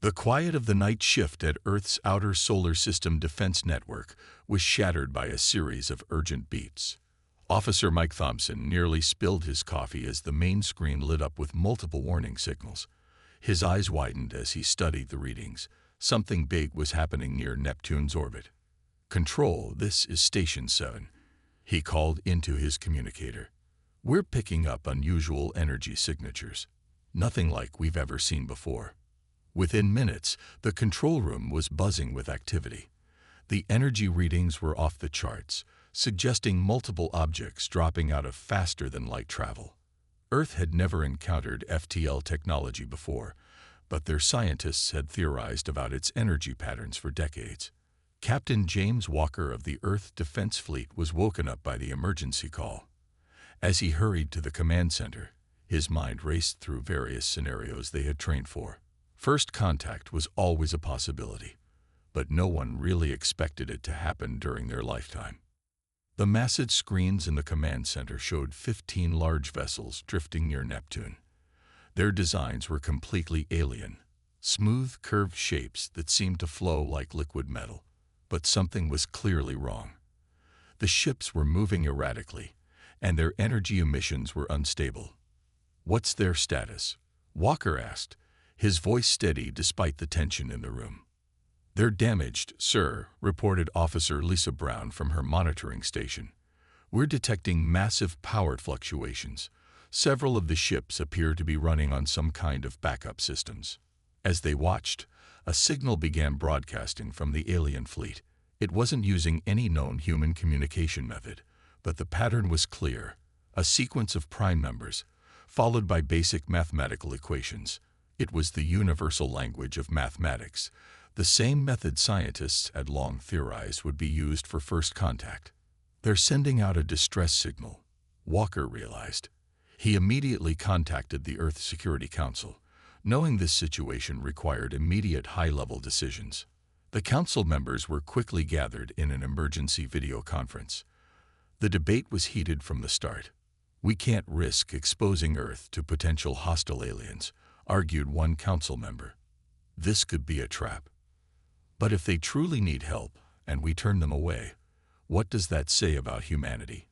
The quiet of the night shift at Earth's outer solar system defense network was shattered by a series of urgent beeps. Officer Mike Thompson nearly spilled his coffee as the main screen lit up with multiple warning signals. His eyes widened as he studied the readings. Something big was happening near Neptune's orbit. "Control, this is Station 7. He called into his communicator. "We're picking up unusual energy signatures. Nothing like we've ever seen before." Within minutes, the control room was buzzing with activity. The energy readings were off the charts, suggesting multiple objects dropping out of faster-than-light travel. Earth had never encountered FTL technology before, but their scientists had theorized about its energy patterns for decades. Captain James Walker of the Earth Defense Fleet was woken up by the emergency call. As he hurried to the command center, his mind raced through various scenarios they had trained for. First contact was always a possibility, but no one really expected it to happen during their lifetime. The massive screens in the command center showed 15 large vessels drifting near Neptune. Their designs were completely alien, smooth, curved shapes that seemed to flow like liquid metal. But something was clearly wrong. The ships were moving erratically, and their energy emissions were unstable. "What's their status?" Walker asked, his voice steady despite the tension in the room. "They're damaged, sir," reported Officer Lisa Brown from her monitoring station. "We're detecting massive power fluctuations. Several of the ships appear to be running on some kind of backup systems." As they watched, a signal began broadcasting from the alien fleet. It wasn't using any known human communication method, but the pattern was clear: a sequence of prime numbers, followed by basic mathematical equations. It was the universal language of mathematics, the same method scientists had long theorized would be used for first contact. "They're sending out a distress signal," Walker realized. He immediately contacted the Earth Security Council, knowing this situation required immediate high-level decisions. The council members were quickly gathered in an emergency video conference. The debate was heated from the start. "We can't risk exposing Earth to potential hostile aliens," argued one council member. "This could be a trap. But if they truly need help, and we turn them away, what does that say about humanity?"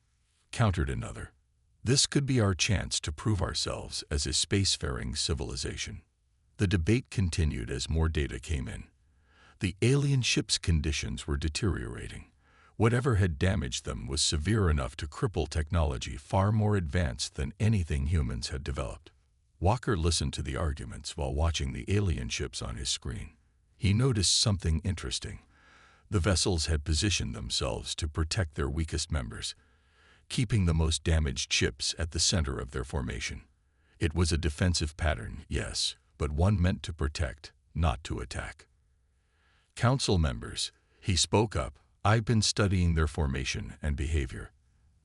countered another. "This could be our chance to prove ourselves as a spacefaring civilization." The debate continued as more data came in. The alien ships' conditions were deteriorating. Whatever had damaged them was severe enough to cripple technology far more advanced than anything humans had developed. Walker listened to the arguments while watching the alien ships on his screen. He noticed something interesting. The vessels had positioned themselves to protect their weakest members, keeping the most damaged ships at the center of their formation. It was a defensive pattern, yes, but one meant to protect, not to attack. "Council members," he spoke up, "I've been studying their formation and behavior.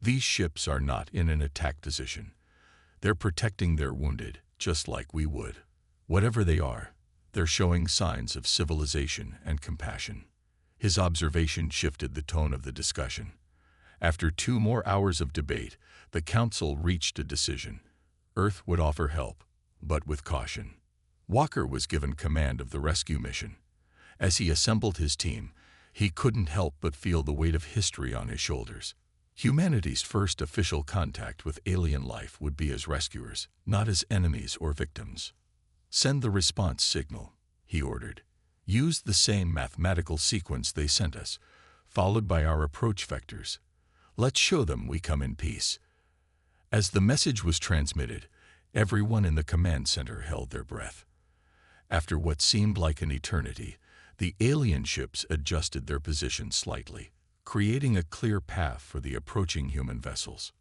These ships are not in an attack position. They're protecting their wounded, just like we would. Whatever they are, they're showing signs of civilization and compassion." His observation shifted the tone of the discussion. After 2 more hours of debate, the council reached a decision. Earth would offer help, but with caution. Walker was given command of the rescue mission. As he assembled his team, he couldn't help but feel the weight of history on his shoulders. Humanity's first official contact with alien life would be as rescuers, not as enemies or victims. "Send the response signal," he ordered. "Use the same mathematical sequence they sent us, followed by our approach vectors. Let's show them we come in peace." As the message was transmitted, everyone in the command center held their breath. After what seemed like an eternity, the alien ships adjusted their position slightly, creating a clear path for the approaching human vessels.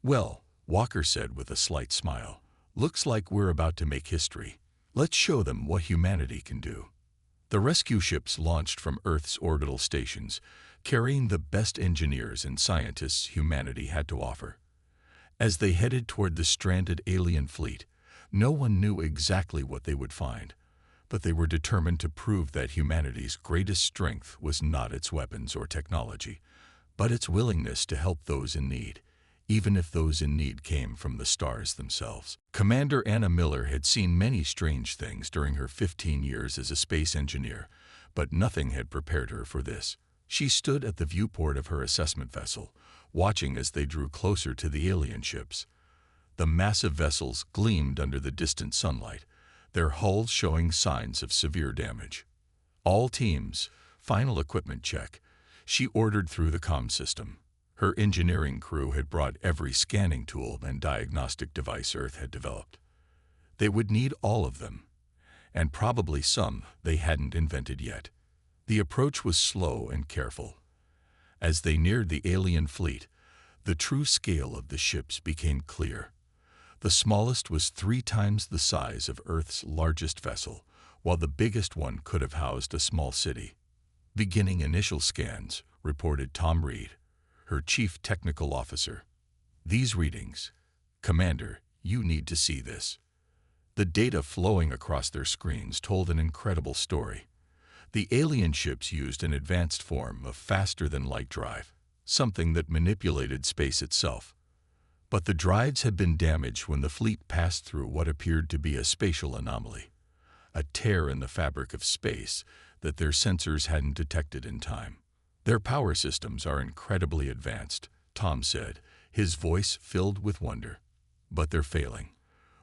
"Well," Walker said with a slight smile, "looks like we're about to make history. Let's show them what humanity can do." The rescue ships launched from Earth's orbital stations, carrying the best engineers and scientists humanity had to offer. As they headed toward the stranded alien fleet, no one knew exactly what they would find, but they were determined to prove that humanity's greatest strength was not its weapons or technology, but its willingness to help those in need, even if those in need came from the stars themselves. Commander Anna Miller had seen many strange things during her 15 years as a space engineer, but nothing had prepared her for this. She stood at the viewport of her assessment vessel, watching as they drew closer to the alien ships. The massive vessels gleamed under the distant sunlight, their hulls showing signs of severe damage. All teams, final equipment check, she ordered through the comm system. Her engineering crew had brought every scanning tool and diagnostic device Earth had developed. They would need all of them, and probably some they hadn't invented yet. The approach was slow and careful. As they neared the alien fleet, the true scale of the ships became clear. The smallest was 3 times the size of Earth's largest vessel, while the biggest one could have housed a small city. Beginning initial scans, reported Tom Reed, her chief technical officer. These readings, Commander, you need to see this. The data flowing across their screens told an incredible story. The alien ships used an advanced form of faster-than-light drive, something that manipulated space itself. But the drives had been damaged when the fleet passed through what appeared to be a spatial anomaly, a tear in the fabric of space that their sensors hadn't detected in time. Their power systems are incredibly advanced, Tom said, his voice filled with wonder. But they're failing.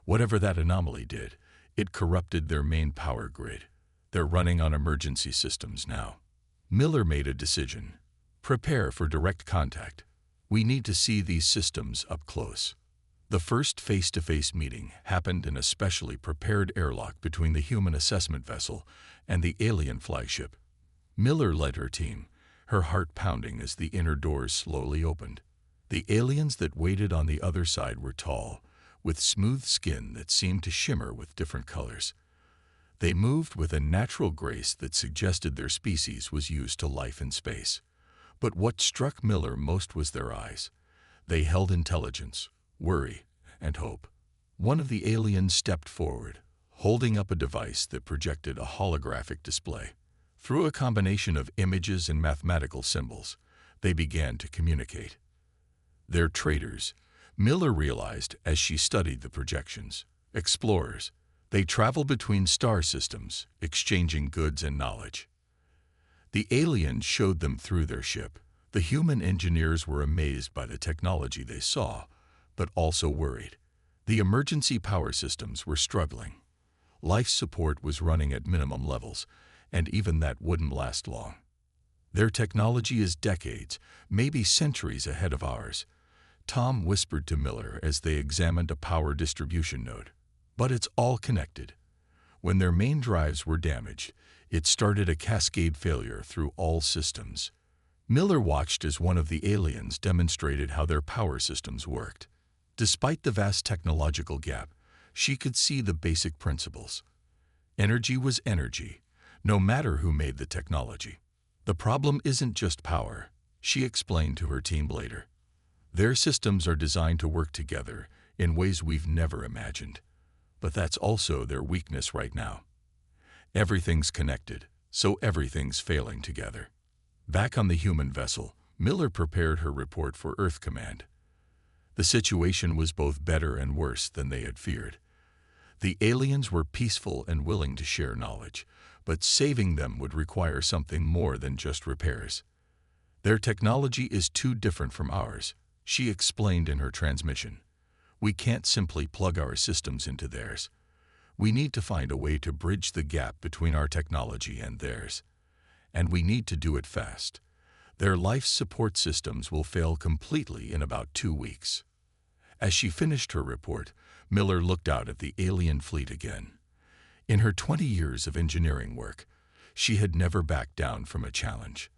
Whatever that anomaly did, it corrupted their main power grid. They're running on emergency systems now. Miller made a decision. Prepare for direct contact. We need to see these systems up close. The first face-to-face meeting happened in a specially prepared airlock between the human assessment vessel and the alien flagship. Miller led her team, her heart pounding as the inner doors slowly opened. The aliens that waited on the other side were tall, with smooth skin that seemed to shimmer with different colors. They moved with a natural grace that suggested their species was used to life in space. But what struck Miller most was their eyes. They held intelligence, worry, and hope. One of the aliens stepped forward, holding up a device that projected a holographic display. Through a combination of images and mathematical symbols, they began to communicate. They're traders, Miller realized as she studied the projections. Explorers. They travel between star systems, exchanging goods and knowledge. The aliens showed them through their ship. The human engineers were amazed by the technology they saw, but also worried. The emergency power systems were struggling. Life support was running at minimum levels, and even that wouldn't last long. Their technology is decades, maybe centuries ahead of ours, Tom whispered to Miller as they examined a power distribution node. But it's all connected. When their main drives were damaged, it started a cascade failure through all systems. Miller watched as one of the aliens demonstrated how their power systems worked. Despite the vast technological gap, she could see the basic principles. Energy was energy, no matter who made the technology. The problem isn't just power, she explained to her team later. Their systems are designed to work together in ways we've never imagined. But that's also their weakness right now. Everything's connected, so everything's failing together. Back on the human vessel, Miller prepared her report for Earth Command. The situation was both better and worse than they had feared. The aliens were peaceful and willing to share knowledge, but saving them would require something more than just repairs. Their technology is too different from ours, she explained in her transmission. We can't simply plug our systems into theirs. We need to find a way to bridge the gap between our technology and theirs. And we need to do it fast. Their life support systems will fail completely in about 2 weeks. As she finished her report, Miller looked out at the alien fleet again. In her 20 years of engineering work, she had never backed down from a challenge.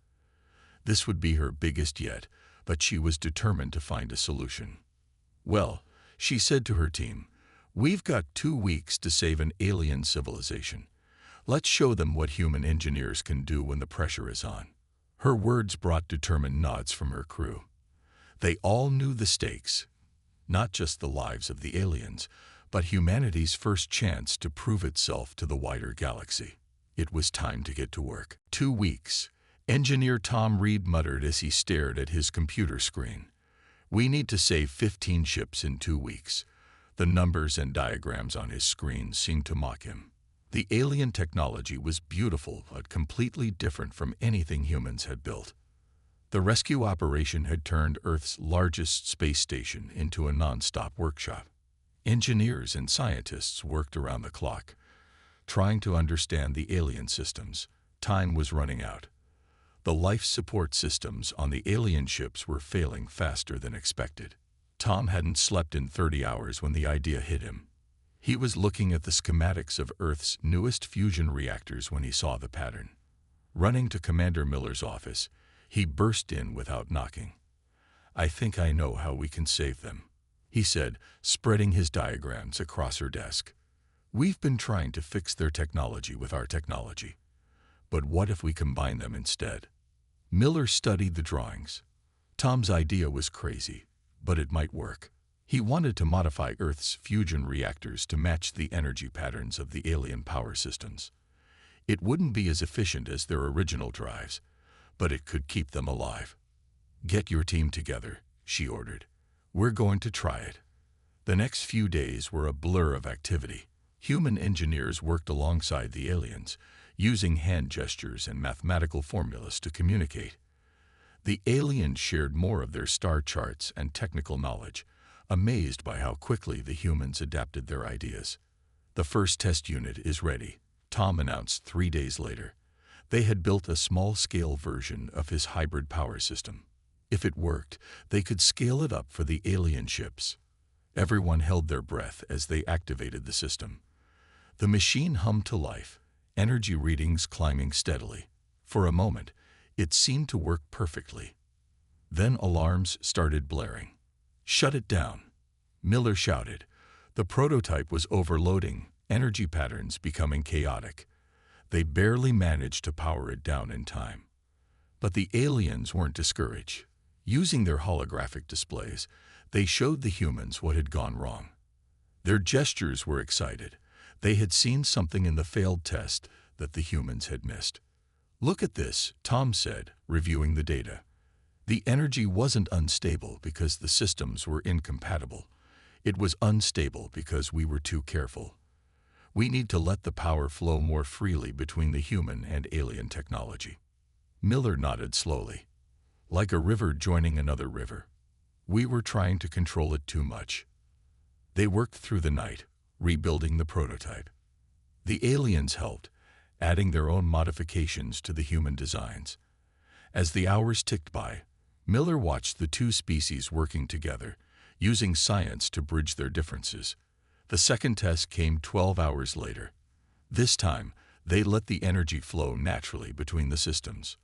This would be her biggest yet, but she was determined to find a solution. Well, she said to her team, we've got 2 weeks to save an alien civilization. Let's show them what human engineers can do when the pressure is on. Her words brought determined nods from her crew. They all knew the stakes, not just the lives of the aliens, but humanity's first chance to prove itself to the wider galaxy. It was time to get to work. 2 weeks, engineer Tom Reed muttered as he stared at his computer screen. We need to save 15 ships in 2 weeks. The numbers and diagrams on his screen seemed to mock him. The alien technology was beautiful but completely different from anything humans had built. The rescue operation had turned Earth's largest space station into a non-stop workshop. Engineers and scientists worked around the clock, trying to understand the alien systems. Time was running out. The life support systems on the alien ships were failing faster than expected. Tom hadn't slept in 30 hours when the idea hit him. He was looking at the schematics of Earth's newest fusion reactors when he saw the pattern. Running to Commander Miller's office, he burst in without knocking. "I think I know how we can save them," he said, spreading his diagrams across her desk. "We've been trying to fix their technology with our technology. But what if we combine them instead?" Miller studied the drawings. Tom's idea was crazy, but it might work. He wanted to modify Earth's fusion reactors to match the energy patterns of the alien power systems. It wouldn't be as efficient as their original drives, but it could keep them alive. "Get your team together," she ordered. "We're going to try it." The next few days were a blur of activity. Human engineers worked alongside the aliens, using hand gestures and mathematical formulas to communicate. The aliens shared more of their star charts and technical knowledge, amazed by how quickly the humans adapted their ideas. "The first test unit is ready," Tom announced 3 days later. They had built a small-scale version of his hybrid power system. If it worked, they could scale it up for the alien ships. Everyone held their breath as they activated the system. The machine hummed to life, energy readings climbing steadily. For a moment, it seemed to work perfectly. Then alarms started blaring. "Shut it down," Miller shouted. The prototype was overloading, energy patterns becoming chaotic. They barely managed to power it down in time. But the aliens weren't discouraged. Using their holographic displays, they showed the humans what had gone wrong. Their gestures were excited. They had seen something in the failed test that the humans had missed. "Look at this," Tom said, reviewing the data. "The energy wasn't unstable because the systems were incompatible. It was unstable because we were too careful. We need to let the power flow more freely between the human and alien technology." Miller nodded slowly. "Like a river joining another river. We were trying to control it too much." They worked through the night, rebuilding the prototype. The aliens helped, adding their own modifications to the human designs. As the hours ticked by, Miller watched the two species working together, using science to bridge their differences. The second test came 12 hours later. This time, they let the energy flow naturally between the systems.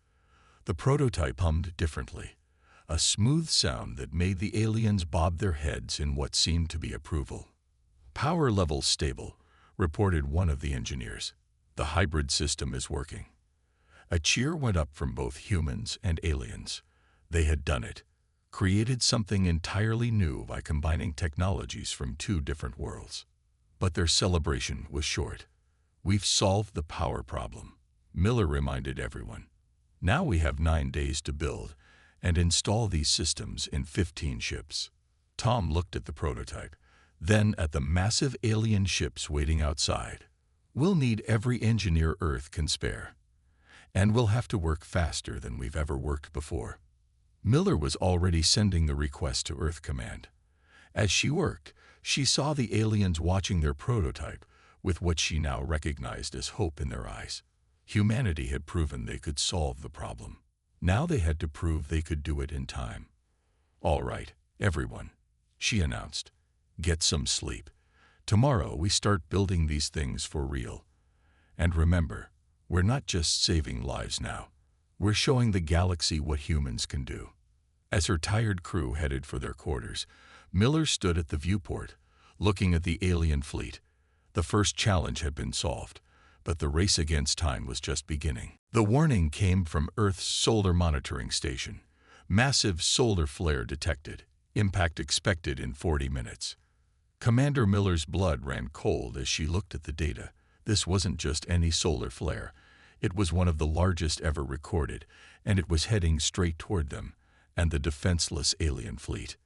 The prototype hummed differently, a smooth sound that made the aliens bob their heads in what seemed to be approval. "Power levels stable," reported one of the engineers. "The hybrid system is working." A cheer went up from both humans and aliens. They had done it, created something entirely new by combining technologies from two different worlds. But their celebration was short. "We've solved the power problem," Miller reminded everyone. "Now we have 9 days to build and install these systems in 15 ships. Tom looked at the prototype, then at the massive alien ships waiting outside. "We'll need every engineer Earth can spare. And we'll have to work faster than we've ever worked before." Miller was already sending the request to Earth Command. As she worked, she saw the aliens watching their prototype with what she now recognized as hope in their eyes. Humanity had proven they could solve the problem. Now they had to prove they could do it in time. "All right, everyone," she announced. "Get some sleep. Tomorrow we start building these things for real. And remember, we're not just saving lives now. We're showing the galaxy what humans can do." As her tired crew headed for their quarters, Miller stood at the viewport, looking at the alien fleet. The first challenge had been solved, but the race against time was just beginning. The warning came from Earth's solar monitoring station. "Massive solar flare detected. Impact expected in 40 minutes. Commander Miller's blood ran cold as she looked at the data. This wasn't just any solar flare. It was one of the largest ever recorded, and it was heading straight toward them and the defenseless alien fleet.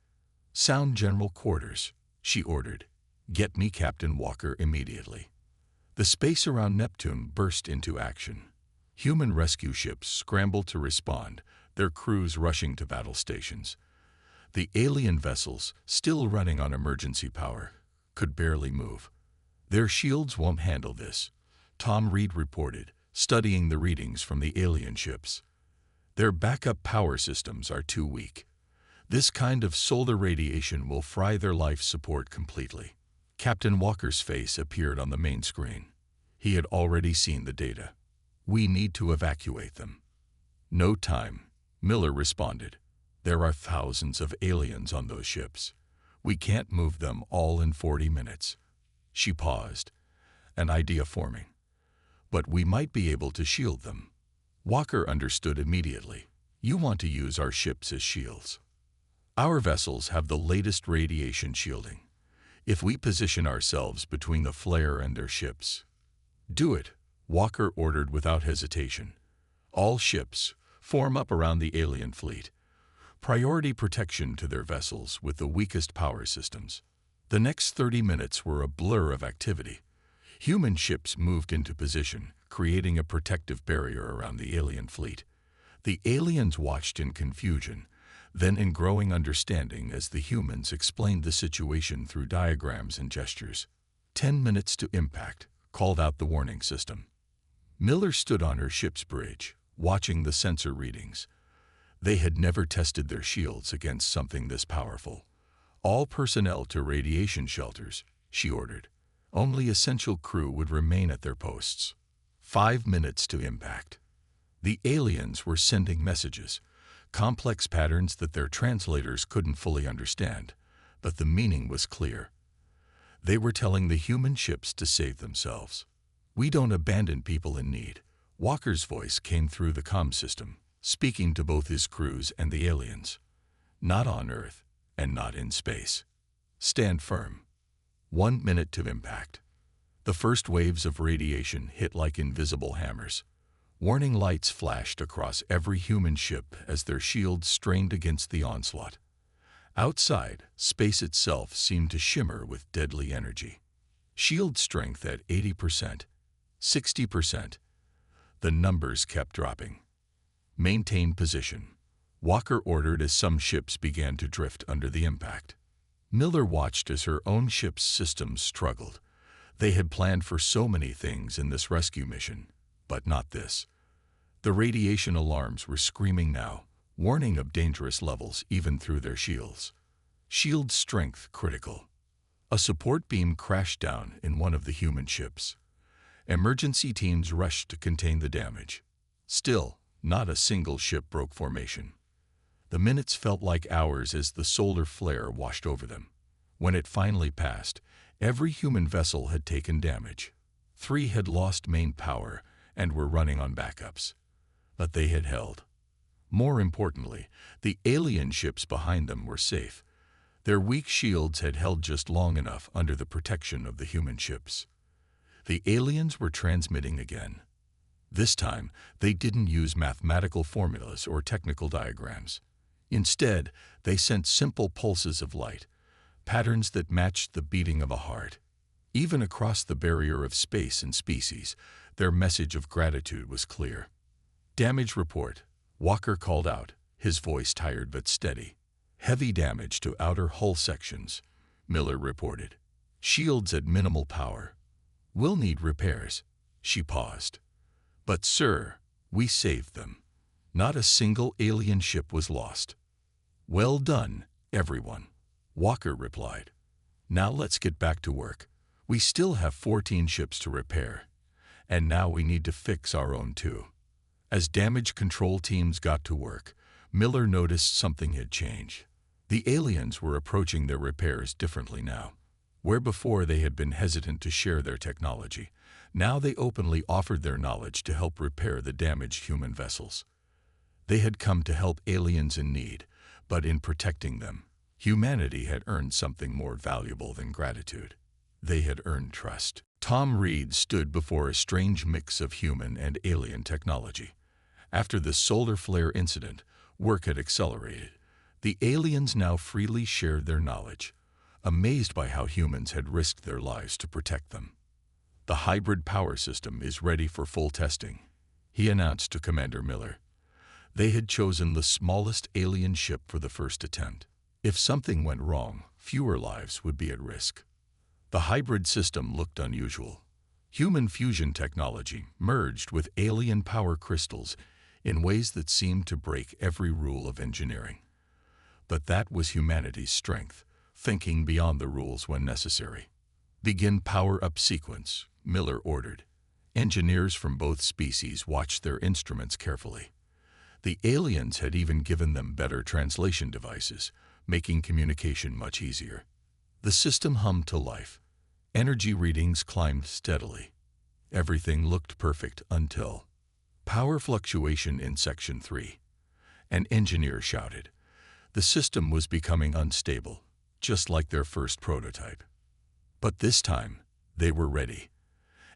"Sound General Quarters," she ordered. "Get me Captain Walker immediately." The space around Neptune burst into action. Human rescue ships scrambled to respond, their crews rushing to battle stations. The alien vessels, still running on emergency power, could barely move. "Their shields won't handle this," Tom Reed reported, studying the readings from the alien ships. "Their backup power systems are too weak. This kind of solar radiation will fry their life support completely." Captain Walker's face appeared on the main screen. He had already seen the data. "We need to evacuate them." "No time," Miller responded. "There are thousands of aliens on those ships. We can't move them all in 40 minutes. She paused, an idea forming. "But we might be able to shield them." Walker understood immediately. "You want to use our ships as shields. Our vessels have the latest radiation shielding. If we position ourselves between the flare and their ships—" "Do it," Walker ordered without hesitation. "All ships, form up around the alien fleet. Priority protection to their vessels with the weakest power systems." The next 30 minutes were a blur of activity. Human ships moved into position, creating a protective barrier around the alien fleet. The aliens watched in confusion, then in growing understanding as the humans explained the situation through diagrams and gestures. 10 minutes to impact," called out the warning system. Miller stood on her ship's bridge, watching the sensor readings. They had never tested their shields against something this powerful. "All personnel to radiation shelters," she ordered. Only essential crew would remain at their posts. 5 minutes to impact. The aliens were sending messages, complex patterns that their translators couldn't fully understand, but the meaning was clear. They were telling the human ships to save themselves. "We don't abandon people in need." Walker's voice came through the comm system, speaking to both his crews and the aliens. "Not on Earth, and not in space. Stand firm." 1 minute to impact. The first waves of radiation hit like invisible hammers. Warning lights flashed across every human ship as their shields strained against the onslaught. Outside, space itself seemed to shimmer with deadly energy. Shield strength at 80%, 60%. The numbers kept dropping. "Maintain position," Walker ordered as some ships began to drift under the impact. Miller watched as her own ship's systems struggled. They had planned for so many things in this rescue mission, but not this. The radiation alarms were screaming now, warning of dangerous levels even through their shields. Shield strength critical. A support beam crashed down in one of the human ships. Emergency teams rushed to contain the damage. Still, not a single ship broke formation. The minutes felt like hours as the solar flare washed over them. When it finally passed, every human vessel had taken damage. 3 had lost main power and were running on backups. But they had held. More importantly, the alien ships behind them were safe. Their weak shields had held just long enough under the protection of the human ships. The aliens were transmitting again. This time, they didn't use mathematical formulas or technical diagrams. Instead, they sent simple pulses of light, patterns that matched the beating of a heart. Even across the barrier of space and species, their message of gratitude was clear. "Damage report," Walker called out, his voice tired but steady. "Heavy damage to outer hull sections," Miller reported. "Shields at minimal power. We'll need repairs." She paused. "But sir, we saved them. Not a single alien ship was lost." "Well done, everyone," Walker replied. "Now let's get back to work. We still have 14 ships to repair, and now we need to fix our own too." As damage control teams got to work, Miller noticed something had changed. The aliens were approaching their repairs differently now. Where before they had been hesitant to share their technology, now they openly offered their knowledge to help repair the damaged human vessels. They had come to help aliens in need, but in protecting them, humanity had earned something more valuable than gratitude. They had earned trust. Tom Reed stood before a strange mix of human and alien technology. After the solar flare incident, work had accelerated. The aliens now freely shared their knowledge, amazed by how humans had risked their lives to protect them. "The hybrid power system is ready for full testing," he announced to Commander Miller. They had chosen the smallest alien ship for the first attempt. If something went wrong, fewer lives would be at risk. The hybrid system looked unusual. Human fusion technology merged with alien power crystals in ways that seemed to break every rule of engineering. But that was humanity's strength, thinking beyond the rules when necessary. "Begin power-up sequence," Miller ordered. Engineers from both species watched their instruments carefully. The aliens had even given them better translation devices, making communication much easier. The system hummed to life. Energy readings climbed steadily. Everything looked perfect until power fluctuation in Section 3. An engineer shouted. The system was becoming unstable, just like their first prototype. But this time, they were ready.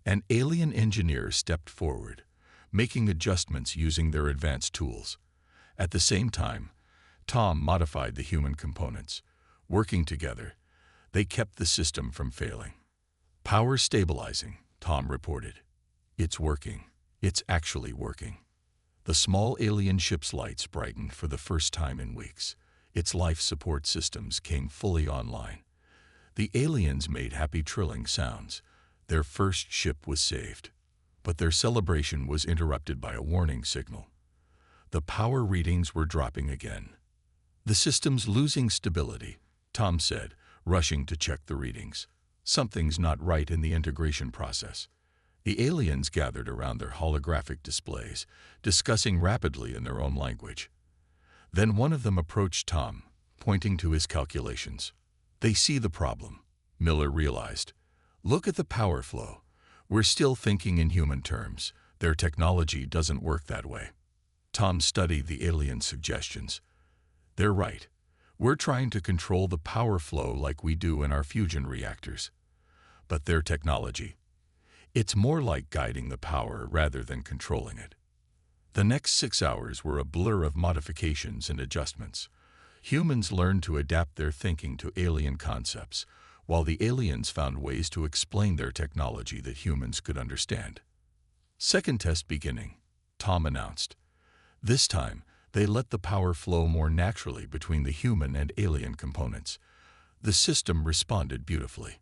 An alien engineer stepped forward, making adjustments using their advanced tools. At the same time, Tom modified the human components. Working together, they kept the system from failing. "Power stabilizing," Tom reported. "It's working. It's actually working." The small alien ship's lights brightened for the first time in weeks. Its life support systems came fully online. The aliens made happy trilling sounds. Their first ship was saved. But their celebration was interrupted by a warning signal. The power readings were dropping again. "The system's losing stability," Tom said, rushing to check the readings. "Something's not right in the integration process." The aliens gathered around their holographic displays, discussing rapidly in their own language. Then one of them approached Tom, pointing to his calculations. "They see the problem," Miller realized. "Look at the power flow. We're still thinking in human terms. Their technology doesn't work that way." Tom studied the alien suggestions. "They're right. We're trying to control the power flow like we do in our fusion reactors. But their technology, it's more like guiding the power rather than controlling it." The next 6 hours were a blur of modifications and adjustments. Humans learned to adapt their thinking to alien concepts, while the aliens found ways to explain their technology that humans could understand. "Second test beginning," Tom announced. This time, they let the power flow more naturally between the human and alien components. The system responded beautifully.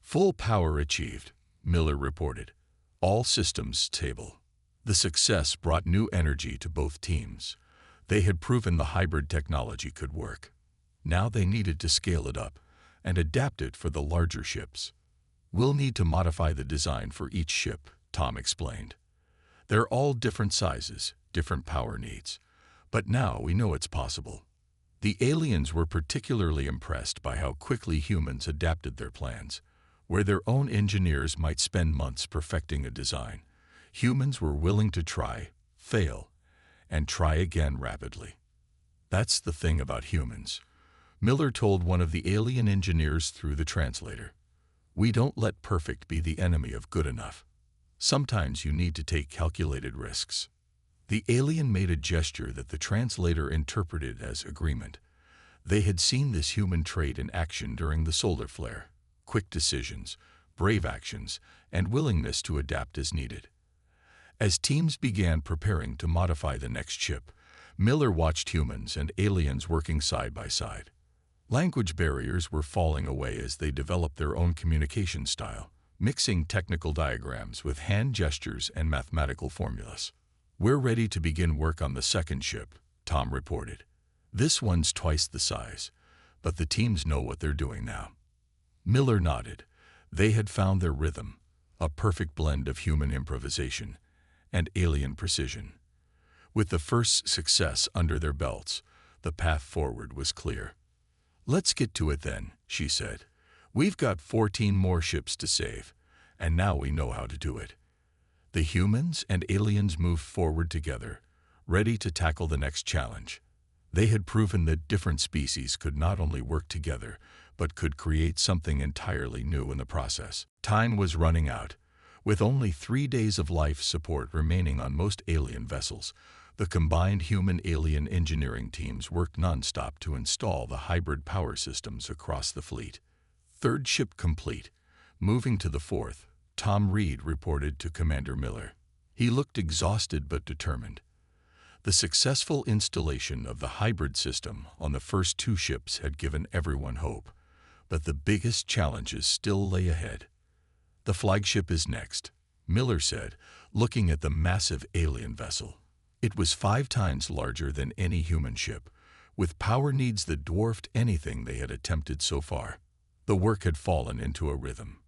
"Full power achieved," Miller reported. "All systems stable." The success brought new energy to both teams. They had proven the hybrid technology could work. Now they needed to scale it up and adapt it for the larger ships. "We'll need to modify the design for each ship," Tom explained. "They're all different sizes, different power needs. But now we know it's possible." The aliens were particularly impressed by how quickly humans adapted their plans. Where their own engineers might spend months perfecting a design, humans were willing to try, fail, and try again rapidly. "That's the thing about humans," Miller told one of the alien engineers through the translator. "We don't let perfect be the enemy of good enough. Sometimes you need to take calculated risks." The alien made a gesture that the translator interpreted as agreement. They had seen this human trait in action during the solar flare: quick decisions, brave actions, and willingness to adapt as needed. As teams began preparing to modify the next ship, Miller watched humans and aliens working side by side. Language barriers were falling away as they developed their own communication style, mixing technical diagrams with hand gestures and mathematical formulas. "We're ready to begin work on the second ship," Tom reported. "This one's twice the size, but the teams know what they're doing now." Miller nodded. They had found their rhythm, a perfect blend of human improvisation and alien precision. With the first success under their belts, the path forward was clear. "Let's get to it then," she said. "We've got 14 more ships to save, and now we know how to do it." The humans and aliens moved forward together, ready to tackle the next challenge. They had proven that different species could not only work together, but could create something entirely new in the process. Time was running out. With only 3 days of life support remaining on most alien vessels, the combined human-alien engineering teams worked nonstop to install the hybrid power systems across the fleet. Third ship complete. Moving to the fourth, Tom Reed reported to Commander Miller. He looked exhausted but determined. The successful installation of the hybrid system on the first 2 ships had given everyone hope, but the biggest challenges still lay ahead. "The flagship is next," Miller said, looking at the massive alien vessel. It was 5 times larger than any human ship, with power needs that dwarfed anything they had attempted so far. The work had fallen into a rhythm.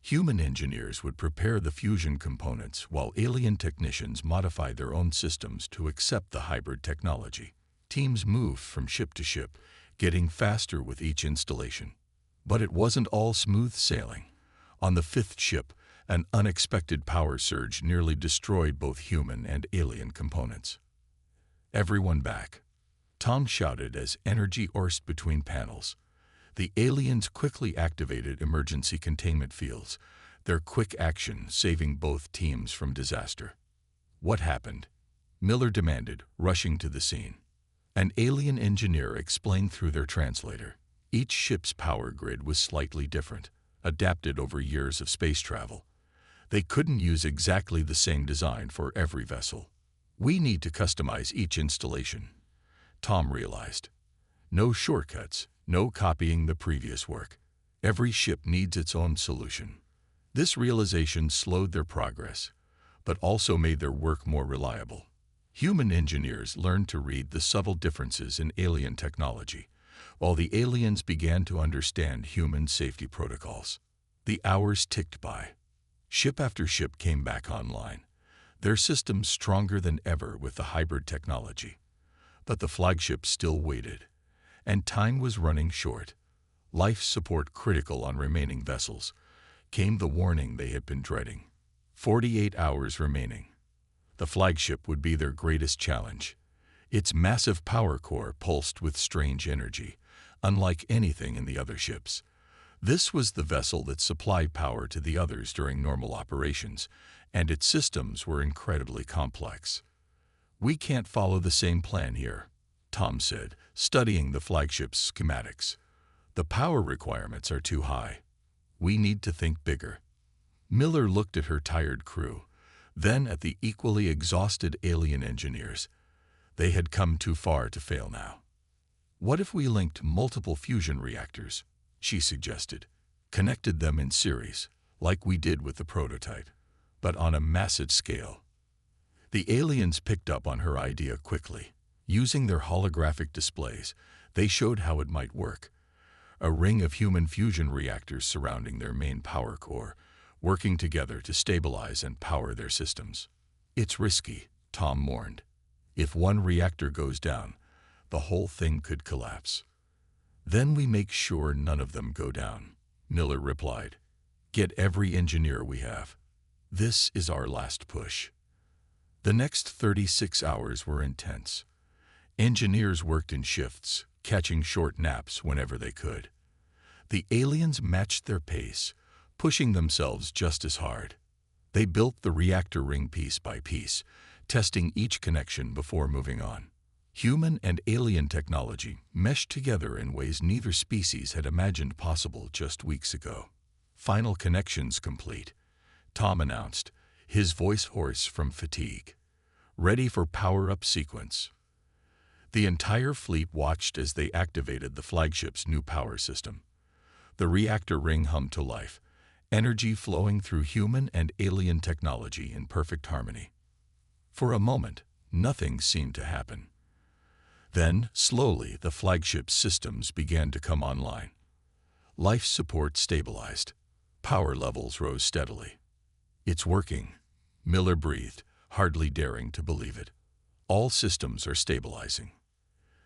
Human engineers would prepare the fusion components while alien technicians modified their own systems to accept the hybrid technology. Teams moved from ship to ship, getting faster with each installation. But it wasn't all smooth sailing. On the 5th ship, an unexpected power surge nearly destroyed both human and alien components. "Everyone back," Tom shouted as energy coursed between panels. The aliens quickly activated emergency containment fields, their quick action saving both teams from disaster. "What happened?" Miller demanded, rushing to the scene. An alien engineer explained through their translator. Each ship's power grid was slightly different, adapted over years of space travel. They couldn't use exactly the same design for every vessel. "We need to customize each installation," Tom realized. "No shortcuts. No copying the previous work. Every ship needs its own solution." This realization slowed their progress, but also made their work more reliable. Human engineers learned to read the subtle differences in alien technology, while the aliens began to understand human safety protocols. The hours ticked by. Ship after ship came back online, their systems stronger than ever with the hybrid technology. But the flagship still waited. And time was running short. Life support critical on remaining vessels. Came the warning they had been dreading. 48 hours remaining. The flagship would be their greatest challenge. Its massive power core pulsed with strange energy, unlike anything in the other ships. This was the vessel that supplied power to the others during normal operations, and its systems were incredibly complex. "We can't follow the same plan here," Tom said, studying the flagship's schematics. "The power requirements are too high. We need to think bigger." Miller looked at her tired crew, then at the equally exhausted alien engineers. They had come too far to fail now. "What if we linked multiple fusion reactors?" she suggested. "Connected them in series, like we did with the prototype, but on a massive scale." The aliens picked up on her idea quickly. Using their holographic displays, they showed how it might work. A ring of human fusion reactors surrounding their main power core, working together to stabilize and power their systems. "It's risky," Tom warned. "If one reactor goes down, the whole thing could collapse." "Then we make sure none of them go down," Miller replied. "Get every engineer we have. This is our last push." The next 36 hours were intense. Engineers worked in shifts, catching short naps whenever they could. The aliens matched their pace, pushing themselves just as hard. They built the reactor ring piece by piece, testing each connection before moving on. Human and alien technology meshed together in ways neither species had imagined possible just weeks ago. "Final connections complete," Tom announced, his voice hoarse from fatigue. "Ready for power-up sequence." The entire fleet watched as they activated the flagship's new power system. The reactor ring hummed to life, energy flowing through human and alien technology in perfect harmony. For a moment, nothing seemed to happen. Then, slowly, the flagship's systems began to come online. Life support stabilized. Power levels rose steadily. "It's working," Miller breathed, hardly daring to believe it. "All systems are stabilizing."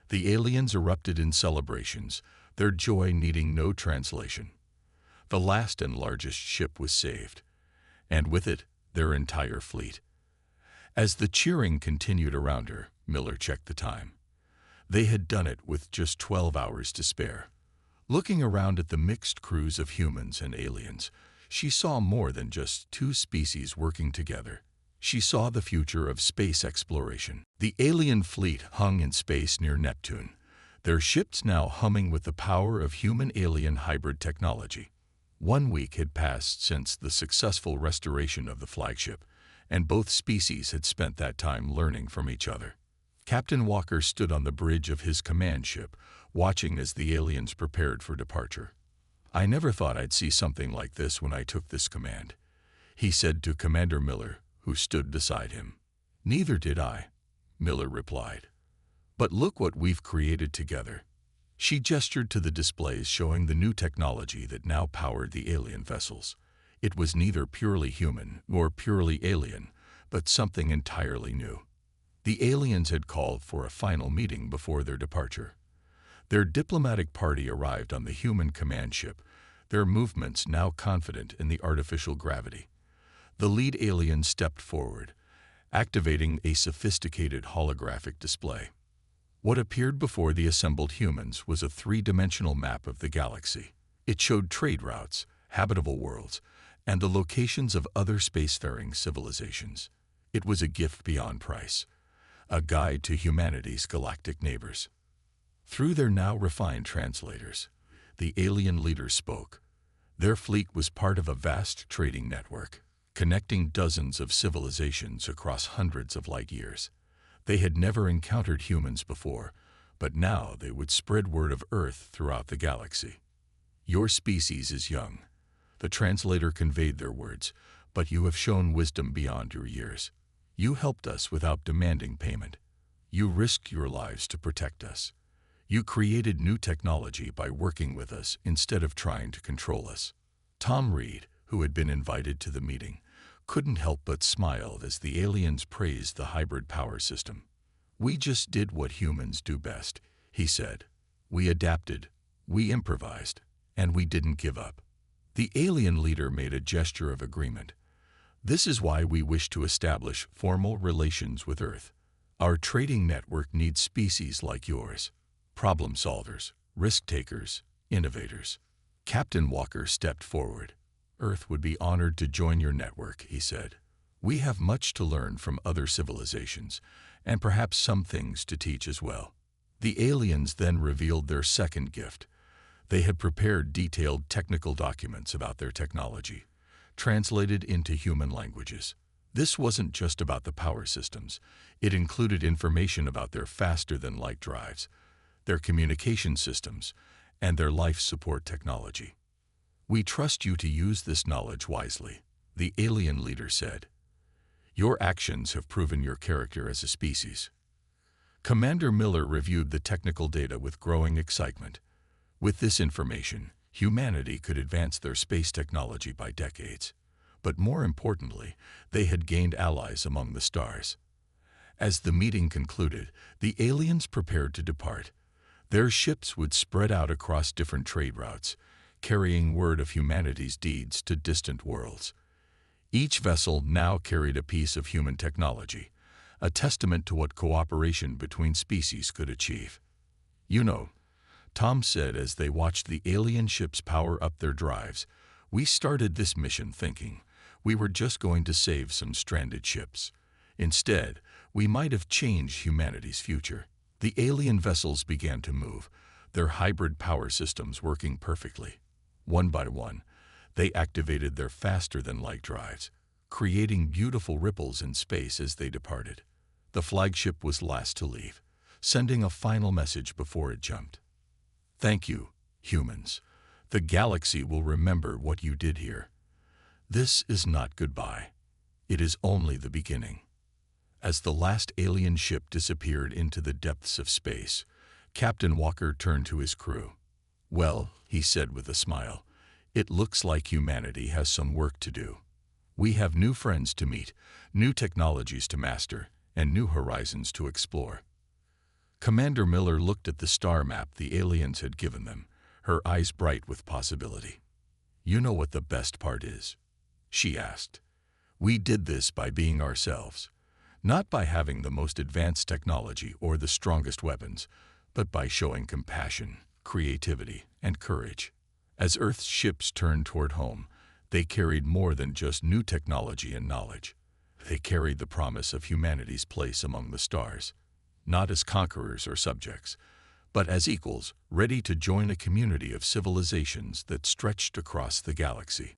The aliens erupted in celebrations, their joy needing no translation. The last and largest ship was saved, and with it, their entire fleet. As the cheering continued around her, Miller checked the time. They had done it with just 12 hours to spare. Looking around at the mixed crews of humans and aliens, She saw more than just two species working together. She saw the future of space exploration. The alien fleet hung in space near Neptune, their ships now humming with the power of human-alien hybrid technology. 1 week had passed since the successful restoration of the flagship, and both species had spent that time learning from each other. Captain Walker stood on the bridge of his command ship, watching as the aliens prepared for departure. "I never thought I'd see something like this when I took this command," he said to Commander Miller, who stood beside him. "Neither did I," Miller replied. "But look what we've created together." She gestured to the displays showing the new technology that now powered the alien vessels. It was neither purely human nor purely alien, but something entirely new. The aliens had called for a final meeting before their departure. Their diplomatic party arrived on the human command ship, their movements now confident in the artificial gravity. The lead alien stepped forward, activating a sophisticated holographic display. What appeared before the assembled humans was a three-dimensional map of the galaxy. It showed trade routes, habitable worlds, and the locations of other spacefaring civilizations. It was a gift beyond price, a guide to humanity's galactic neighbors. Through their now refined translators, the alien leaders spoke. Their fleet was part of a vast trading network, connecting dozens of civilizations across hundreds of light years. They had never encountered humans before, but now they would spread word of Earth throughout the galaxy. "Your species is young," the translator conveyed their words, "but you have shown wisdom beyond your years. You helped us without demanding payment. You risked your lives to protect us. You created new technology by working with us instead of trying to control us." Tom Reed, who had been invited to the meeting, couldn't help but smile as the aliens praised the hybrid power system. "We just did what humans do best," he said. "We adapted, we improvised, and we didn't give up." The alien leader made a gesture of agreement. "This is why we wish to establish formal relations with Earth. Our trading network needs species like yours, problem solvers, risk takers, innovators." Captain Walker stepped forward. "Earth would be honored to join your network," he said. "We have much to learn from other civilizations, and perhaps some things to teach as well." The aliens then revealed their second gift. They had prepared detailed technical documents about their technology, translated into human languages. This wasn't just about the power systems. It included information about their faster-than-light drives, their communication systems, and their life support technology. "We trust you to use this knowledge wisely," the alien leader said. "Your actions have proven your character as a species." Commander Miller reviewed the technical data with growing excitement. With this information, humanity could advance their space technology by decades. But more importantly, they had gained allies among the stars. As the meeting concluded, the aliens prepared to depart. Their ships would spread out across different trade routes, carrying word of humanity's deeds to distant worlds. Each vessel now carried a piece of human technology, a testament to what cooperation between species could achieve. "You know," Tom said as they watched the alien ships power up their drives, "we started this mission thinking we were just going to save some stranded ships. Instead, we might have changed humanity's future." The alien vessels began to move, their hybrid power systems working perfectly. One by one, they activated their faster-than-light drives, creating beautiful ripples in space as they departed. The flagship was last to leave, sending a final message before it jumped. "Thank you, humans. The galaxy will remember what you did here. This is not goodbye. It is only the beginning." As the last alien ship disappeared into the depths of space, Captain Walker turned to his crew. "Well," he said with a smile, "it looks like humanity has some work to do. We have new friends to meet, new technologies to master, and new horizons to explore." Commander Miller looked at the star map the aliens had given them, her eyes bright with possibility. "You know what the best part is?" she asked. "We did this by being ourselves. Not by having the most advanced technology or the strongest weapons, but by showing compassion, creativity, and courage." As Earth's ships turned toward home, They carried more than just new technology and knowledge. They carried the promise of humanity's place among the stars, not as conquerors or subjects, but as equals ready to join a community of civilizations that stretched across the galaxy.